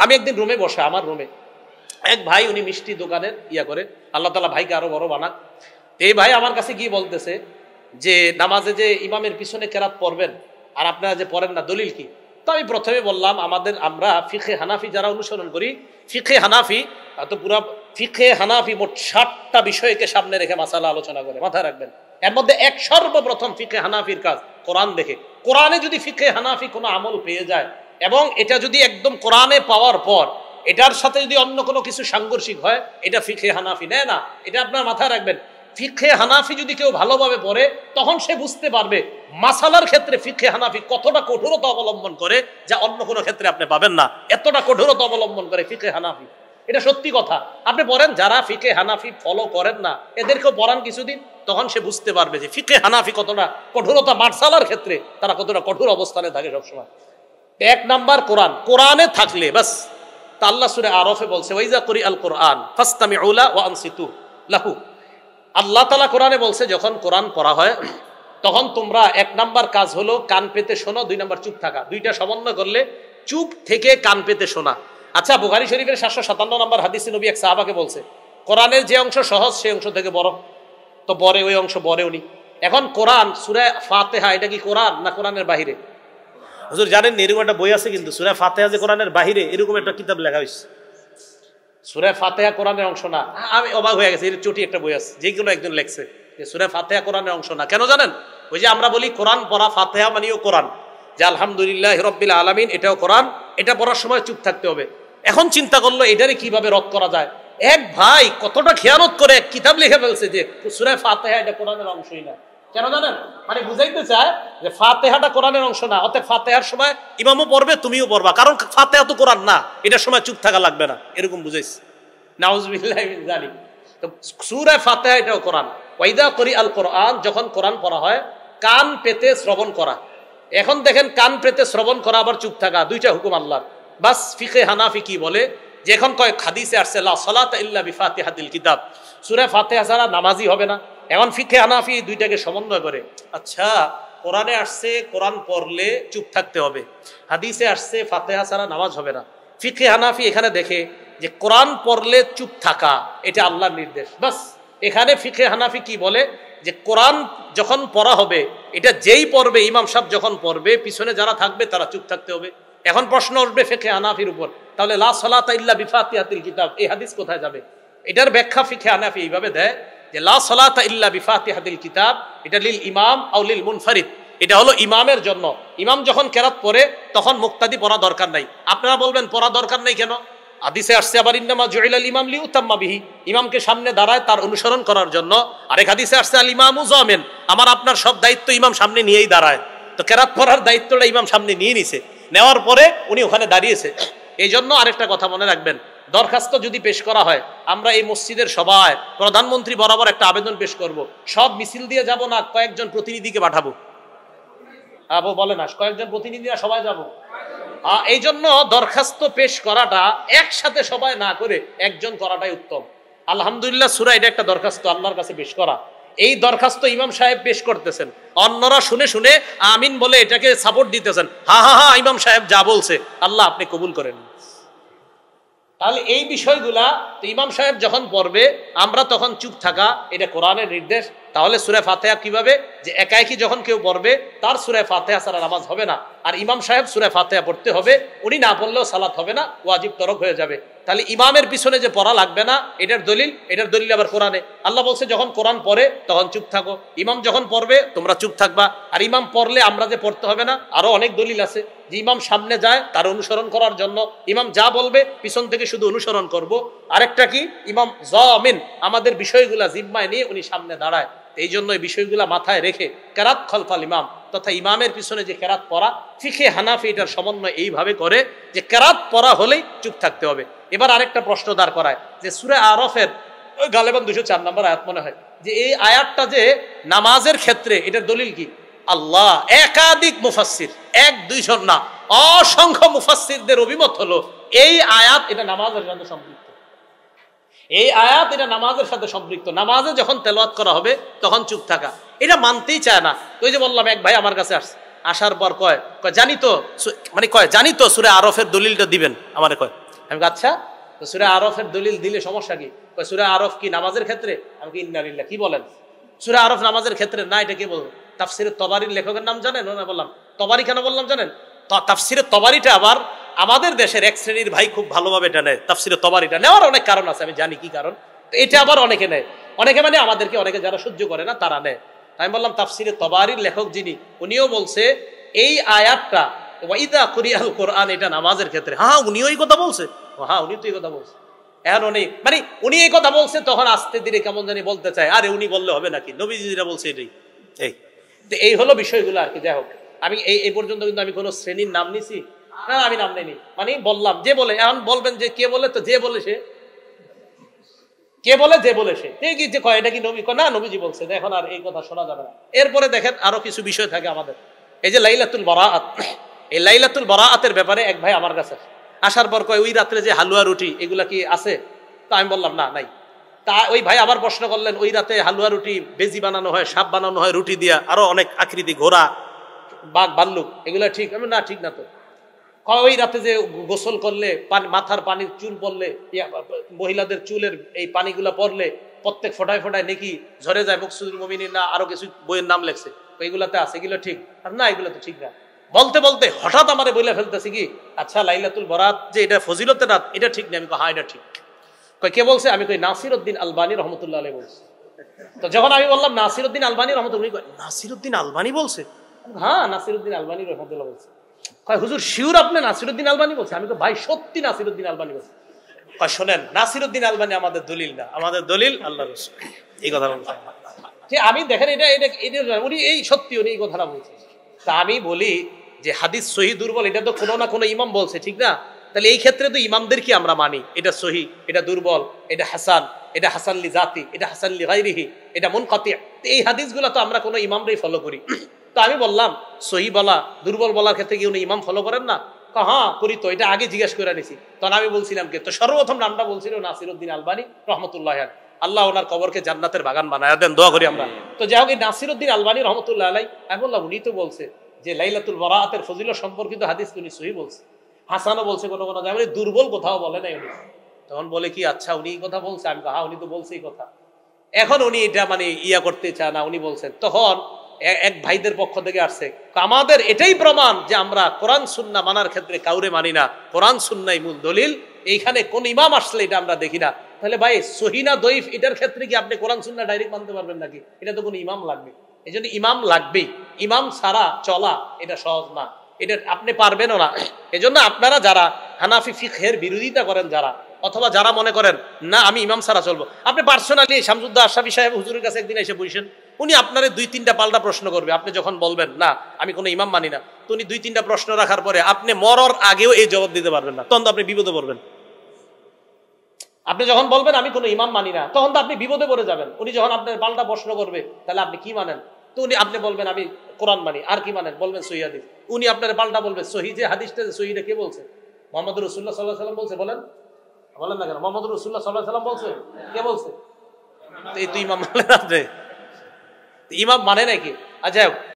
আমি একদিন রুমে বসে, আমার রুমে এক ভাই, উনি মিষ্টি দোকানের করে, আল্লাহ তাআলা ভাইকে আরো বড় বানাক। এই ভাই আমার কাছে কি বলতেছে যে নামাজে যে ইমামের পিছনে কেরাত পড়বেন আর আপনারা যে পড়েন না, দলিল কি? তো আমি প্রথমে বললাম, আমরা ফিকহে হানাফি যারা অনুসরণ করি, ফিকহে হানাফি তো পুরা ফিকহে হানাফি মোট 60টা বিষয়কে সামনে রেখে মাসালা আলোচনা করে, মাথায় রাখবেন। এর মধ্যে সর্বপ্রথম ফিকহে হানাফির কাজ কোরআন দেখে। কোরআনে যদি ফিকহে হানাফি কোনো আমল পেয়ে যায় এবং এটা যদি একদম কোরআনে পাওয়ার পর এটার সাথে যদি অন্য কোনো কিছু সাংঘর্ষিক হয়, এটা ফিকহে হানাফি নেয় না। এটা আপনার মাথায় রাখবেন। ফিকহে হানাফি যদি কেউ ভালোভাবে পড়ে তখন সে বুঝতে পারবে মাসালার ক্ষেত্রে ফিকহে হানাফি কতটা কঠোরতা অবলম্বন করে, যা অন্য কোনো ক্ষেত্রে আপনি পাবেন না। এতটা কঠোরতা অবলম্বন করে ফিকহে হানাফি, এটা সত্যি কথা। আপনি পড়েন, যারা ফিকহে হানাফি ফলো করেন না এদেরকেও পড়ান কিছুদিন, তখন সে বুঝতে পারবে যে ফিকহে হানাফি কতটা কঠোরতা, মাসালার ক্ষেত্রে তারা কতটা কঠোর অবস্থানে থাকে সবসময়। এক নাম্বার কোরআন, কোরআনে থাকলে বাস। তা আল্লাহ সূরা আরফে বলছে, ওয়াইজা করি আল কোরআন ফাসতামিউ লা ওয়া আনসিতু লাহু। আল্লাহ তাআলা কোরআনে বলছে যখন কোরআন পড়া হয় তখন তোমরা এক নাম্বার কাজ হলো কান পেতে শোনো, 2 নাম্বার চুপ থাকা। দুইটা সমন্বয় করলে চুপ থেকে কান পেতে শোনা। আচ্ছা, বুখারী শরীফের 757 নম্বর হাদিসে নবী এক সাহাবাকে বলছে কোরআনের যে অংশ সহজ সেই অংশ থেকে বড়, তো বড়ে ওই অংশ বড়ে উনি। এখন কোরআন সূরা ফাতিহা, এটা কি কোরআন না কোরআনের বাহিরে? হুজুর জানেন এরকম একটা বই আছে, কিন্তু সূরা ফাতিহা যে কোরআনের বাহিরে, এরকম একটা কিতাব লেখা হয়েছে। সূরা ফাতিহা কোরআনের অংশ না। আমি অবাক হয়ে গেছি, এর চটি একটা বই আছে, যে কোনো একজন লেখছে যে সূরা ফাতিহা কোরআনের অংশ না। কেন জানেন? ওই যে আমরা বলি কোরআন পড়া, ফাতিহা মানেও কোরআন, যে আলহামদুলিল্লাহি রাব্বিল আলামিন এটাও কোরআন, এটা পড়ার সময় চুপ থাকতে হবে। এখন চিন্তা করলো এটারে কিভাবে রদ করা যায়। এক ভাই কতটা খেয়ানত করে এক কিতাব লিখে ফেলছে যে সূরা ফাতিহা এটা কোরআনের অংশই না। কেন জানেন? মানে বুঝাইতে চায় যে ফাতিহাটা কোরআনের অংশ না, অতএব ফাতিহার সময় ইমামও পড়বে তুমিও পড়বা, কারণ ফাতিহা তো কোরআন না, এটার সময় চুপ থাকা লাগবে না, এরকম বুঝাইছে। নাউজুবিল্লাহি মিন যালিক। তো সূরা ফাতিহা এটাও কোরআন। ওয়াইদা করি আল কোরআন, যখন কোরআন পড়া হয় কান পেতে শ্রবণ করা। এখন দেখেন, কান পেতে শ্রবণ করা আবার চুপ থাকা, দুইটা হুকুম আল্লাহর। বাস ফিকহে হানাফি কি বলে যে এখন কয়েক হাদিসে আসছে লা সালাতা ইল্লা বিফাতিহাতিল কিতাব, সূরা ফাতিহা ছাড়া নামাজই হবে না। এখন ফিকহে হানাফি দুইটাকে সমন্বয় করে। আচ্ছা, কোরআনে আসছে কোরআন পড়লে চুপ থাকতে হবে, হাদিসে আসছে ফাতিহা ছাড়া নামাজ হবে না। ফিকহে হানাফি এখানে দেখে যে কোরআন পড়লে চুপ থাকা এটা আল্লাহর নির্দেশ। বাস এখানে ফিকহে হানাফি কি বলে যে কোরআন যখন পড়া হবে, এটা যেই পড়বে, ইমাম সাহেব যখন পড়বে, পিছনে যারা থাকবে তারা চুপ থাকতে হবে। এখন প্রশ্ন উঠবে ফিকহে হানাফির উপর, তাহলে লা সালাতা ইল্লা বিফাতিহাতিল কিতাব এই হাদিস কোথায় যাবে? এটার ব্যাখ্যা ফিকহে হানাফি এইভাবে দেয় যে লা সালাতা ইল্লা বিফাতিহাতিল কিতাব এটা লিল ইমাম আও লিল মুনফারিদ, এটা হলো ইমামের জন্য। ইমাম যখন কেরাত পড়ে তখন মুক্তাদি পড়া দরকার নাই। আপনারা বলবেন পড়া দরকার নাই কেন? হাদিসে আসছে আবার ইন্নামা জুইলাল ইমাম লিউতাম্মা বিহি, ইমামকে সামনে দাঁড়ায় তার অনুসরণ করার জন্য। আরেক হাদিসে আসছে আল ইমামু যামিন, আমার আপনার সব দায়িত্ব ইমাম সামনে নিয়েই দাঁড়ায়। তো কেরাত পড়ার দায়িত্বটা ইমাম সামনে নিয়ে নিছে, নেওয়ার পরে উনি ওখানে দাঁড়িয়েছে। এই জন্য আরেকটা কথা মনে রাখবেন, দরখাস্ত যদি পেশ করা হয়, আমরা এই মসজিদের সবাই প্রধানমন্ত্রী বরাবর একটা আবেদন পেশ করব, সব মিছিল দিয়ে যাব না, কয়েকজন প্রতিনিধিকে পাঠাবো। বলে না, কয়েকজন প্রতিনিধিরা সবাই যাব। এই জন্য দরখাস্ত পেশ করাটা একসাথে সবাই না করে একজন করাটাই উত্তম। আলহামদুলিল্লাহ, সূরা এটা একটা দরখাস্ত আল্লাহর কাছে পেশ করা। এই দরখাস্ত ইমাম সাহেব পেশ করতেছেন, অন্যরা শুনে শুনে আমিন বলে এটাকে সাপোর্ট দিতেছেন। হা হা হা, ইমাম সাহেব যা বলছে আল্লাহ আপনি কবুল করেন। তাহলে এই বিষয়গুলা তো ইমাম সাহেব যখন পড়বে আমরা তখন চুপ থাকা, এটা কোরআনের নির্দেশ। তাহলে সূরা ফাতিহা কিভাবে, যে একাকি যখন কেউ পড়বে তার সূরা ফাতিহা ছাড়া নামাজ হবে না, আর ইমাম সাহেব সূরা ফাতিহা পড়তে হবে, উনি না পড়লেও সালাত হবে না, ওয়াজিব তরক হয়ে যাবে। তাহলে ইমামের পিছনে যে পড়া লাগবে না, এটার দলিল আবার কোরআনে। আল্লাহ বলছে যখন কোরআন পড়ে তখন চুপ থাকো, ইমাম যখন পড়বে তোমরা চুপ থাকবা। আর ইমাম পড়লে আমরা যে পড়তে হবে না, আরো অনেক দলিল আছে যে ইমাম সামনে যায় তার অনুসরণ করার জন্য, ইমাম যা বলবে পিছন থেকে শুধু অনুসরণ করব। আরেকটা কি, ইমাম যামিন, আমাদের বিষয়গুলা জিম্মায় নিয়ে উনি সামনে দাঁড়ায়। এই জন্য এই বিষয়গুলা মাথায় রেখে কেরাত খলফাল ইমাম তথা ইমামের পিছনে যে কেরাত পড়া, ফিকহে হানাফি এটার সমন্বয় এইভাবে করে যে কেরাত পড়া হলেই চুপ থাকতে হবে। এবার আরেকটা প্রশ্ন দাঁড় করায় যে সূরা আরফের গালেবান 204 নম্বর আয়াত মনে হয়, যে এই আয়াতটা যে নামাজের ক্ষেত্রে, এটার দলিল কি? আল্লাহ একাধিক মুফাসসির, 1-2 জন না, অসংখ্য মুফাসসিরদের অভিমত হলো এই আয়াত এটা নামাজের সাথে সম্পৃক্ত। এই আয়াত এটা নামাজের সাথে সম্পৃক্ত। নামাজে যখন তেলাওয়াত করা হবে তখন চুপ থাকা, এটা মানতেই চায় না। তো ওই যে বললাম, এক ভাই আমার কাছে আসার পর কয় জানি তো, মানে জানি তো সূরা আরফের দলিলটা দিবেন আমারে, কয় আমি আচ্ছা, তো সূরা আরফের দলিল দিলে সমস্যা কি? সূরা আরফ কি নামাজের ক্ষেত্রে? আমি কি ইন্না লিল্লাহ, কি বলেন? সূরা আরফ নামাজের ক্ষেত্রে না, এটা কি বলবো? তাফসিরে তবারির লেখকের নাম জানেন? না বললাম তবারি, কেন বললাম জানেন? তাফসিরে তবারিটা আবার আমাদের দেশের এক শ্রেণীর ভাই খুব ভালোভাবে এটা নেয়। তাফসিরে তবারিটা নেওয়ার অনেক কারণ আছে, আমি জানি কি কারণ। তো এটা আবার অনেকে নেয়, অনেকে মানে আমাদেরকে, অনেকে যারা সহ্য করে না তারা নেয়। আমি বললাম তাফসিরে তবারির লেখক যিনি, উনিও বলছে এই আয়াতটা ওয়াইদা কুরিয়াল কোরআন এটা নামাজের ক্ষেত্রে। হ্যাঁ, উনিও এই কথা বলছে। হ্যাঁ, উনি তো এই কথা বলছে। এখন উনি এই কথা বলছে, তখন আস্তে ধীরে কেমন জানি বলতে চায়, আরে উনি বললে হবে নাকি, নবীজিরা বলছে এটাই। এই হলো বিষয়গুলো আর কি। যাই হোক, আমি এই পর্যন্ত কিন্তু আমি কোনো শ্রেণীর নাম নিছি না, আমি নাম নেইনি, মানে বললাম যে বলে। এখন বলবেন যে কে বলে, তো যে বলে সে, কে বলে যে বলে সে, কি যে কয় এটা কি নবী, না নবীজি বলছে, এখন আর এই কথা শোনা যাবে না। এরপরে দেখেন আরো কিছু বিষয় থাকে আমাদের। এই যে লাইলাতুল বারাআত, এই লাইলাতুল বারাআতের ব্যাপারে এক ভাই আমার কাছে আসার পর কয় ওই রাত্রে যে হালুয়া রুটি এগুলা কি আছে? তো আমি বললাম না, নাই। তা ওই ভাই আবার প্রশ্ন করলেন, ওই রাতে হালুয়া রুটি বেজি বানানো হয়, সাপ বানানো হয় রুটি দিয়া, আরো অনেক আকৃতি, ঘোড়া, বাঘ, ভাল্লুক, এগুলা ঠিক? আমি না, ঠিক না তো। ওই রাতে যে গোসল করলে মাথার পানির চুল পড়লে, মহিলাদের চুলের এই পানিগুলা পড়লে প্রত্যেক ফোটায় ফোটায় নাকি ঝরে যায়, মকসুদুল মুমিনিন না আরো কিছু বইয়ের নাম লেখছে, এইগুলাতে আছে, এগুলো ঠিক? আর না, এগুলো তো ঠিক না। বলতে বলতে হঠাৎ আমারে বলে ফেলতেছি কি, আচ্ছা লাইলাতুল বারাত যে এটা ফজিলতের রাত, এটা ঠিক না? আমি কই হ্যাঁ এটা ঠিক। কে বলছে? আমি কই নাসিরউদ্দিন আলবানী রহমতুল্লাহ আলাইহি বলছে। তো যখন আমি বললাম নাসিরউদ্দিন আলবানী রহমতুল্লাহ, নাসিরউদ্দিন আলবানী বলছে? হ্যাঁ, নাসিরউদ্দিন আলবানী রহমতুল্লাহ বলছে। কয় হুজুর শিওর আপনি নাসিরউদ্দিন আলবানী বলছে? আমি তো ভাই সত্যি নাসিরউদ্দিন আলবানী বলছে। কয় শোনেন, নাসিরউদ্দিন আলবানী আমাদের দলিল না, আমাদের দলিল আল্লাহর রাসূল। এই কথা বলছে যে আমি দেখেন এটা উনি এই সত্যি উনি এই কথাটা বলছে। তা আমি বলি যে হাদিস সহিহ দুর্বল, এটা তো কোনো না কোনো ইমাম বলছে, ঠিক না? তাহলে এই ক্ষেত্রে তো ইমামদের কি আমরা মানি, এটা সহিহ, এটা দুর্বল, এটা হাসান, এটা হাসান লি জাতি, এটা হাসান লি গায়রিহি, এটা মুনকাতি। এই হাদিসগুলো তো আমরা কোনো ইমামরাই ফলো করি। তো আমি বললাম সহিহ বলা, দুর্বল বলার ক্ষেত্রে কি উনি ইমাম ফলো করেন না? হ্যাঁ করি তো, এটা আগে জিজ্ঞাসা করে নিছি। তখন আমি বলছিলাম কি, তো সর্বপ্রথম নামটা বলছিল নাসিরউদ্দিন আলবানী রহমতুল্লাহ আলাইহি, আল্লাহ ওনার কবরকে জান্নাতের বাগান বানায় দেন, দোয়া করি আমরা। তো যাই হোক, এই নাসিরউদ্দিন আলবানী রহমতুল্লাহ আলাইহি, আমি বললাম উনি তো বলছে যে লাইলাতুল বারাআতের ফজিলত সম্পর্কিত হাদিস উনি সহিহ বলছে, হাসানও বলছে, কোনো কোনো জায়গায় দুর্বল কোথাও বলে নাই উনি। তখন বলে কি আচ্ছা উনি এই কথা বলছে? আমি হ্যাঁ উনি তো বলছে এই কথা। এখন উনি এটা ইয়া করতে চায় না, উনি বলছেন। তখন এক ভাইদের পক্ষ থেকে আসছে, আমাদের এটাই প্রমাণ যে আমরা কোরআন সুন্নাহ মানার ক্ষেত্রে কাউরে মানি না, কোরআন সুন্নাহই মূল দলিল, এইখানে কোন ইমাম আসলে এটা আমরা দেখি না। তাহলে ভাই সহিহ না দঈফ এটার ক্ষেত্রে কি আপনি কোরআন সুন্নাহ ডাইরেক্ট মানতে পারবেন নাকি? এটা তো কোনো ইমাম লাগবে। এই জন্য ইমাম লাগবেই, ইমাম ছাড়া চলা এটা সহজ না, এটা আপনি পারবেনও না। এজন্য আপনারা যারা হানাফি ফিকহের বিরোধিতা করেন, যারা অথবা যারা মনে করেন না আমি ইমাম ছাড়া চলবো, আপনি পার্সোনালি শামসুদ্দোহা আশরাফী সাহেব হুজুরের কাছে একদিন এসে বসেন, উনি আপনার 2-3টা পাল্টা প্রশ্ন করবে। আপনি যখন বলবেন না আমি কোনো ইমাম মানি না, তো উনি 2-3টা প্রশ্ন রাখার পরে আপনি মরার আগেও এই জবাব দিতে পারবেন না, তখন তো আপনি বিপদে পড়বেন। আপনি যখন বলবেন আমি কোনো ইমাম মানি না, তখন তো আপনি বিপদে পড়ে যাবেন। উনি যখন আপনার পাল্টা প্রশ্ন করবে, তাহলে আপনি কি মানেন? তো আপনি বলবেন আমি কোরআন মানি, আর কি মানেন? বলবেন সহিহ হাদিস। উনি আপনার পাল্টা বলবে সহিহ যে হাদিসটা, সহিহটা কে বলছে? মুহাম্মদ রাসূলুল্লাহ সাল্লাল্লাহু আলাইহি ওয়াসাল্লাম বলছে। বলেন না কেন? মুহাম্মদ রাসূলুল্লাহ সাল্লাল্লাহু আলাইহি ওয়াসাল্লাম বলছে, কে বলছে? তো এই তো ইমাম মানে না, ইমাম মানে নাকি? আচ্ছা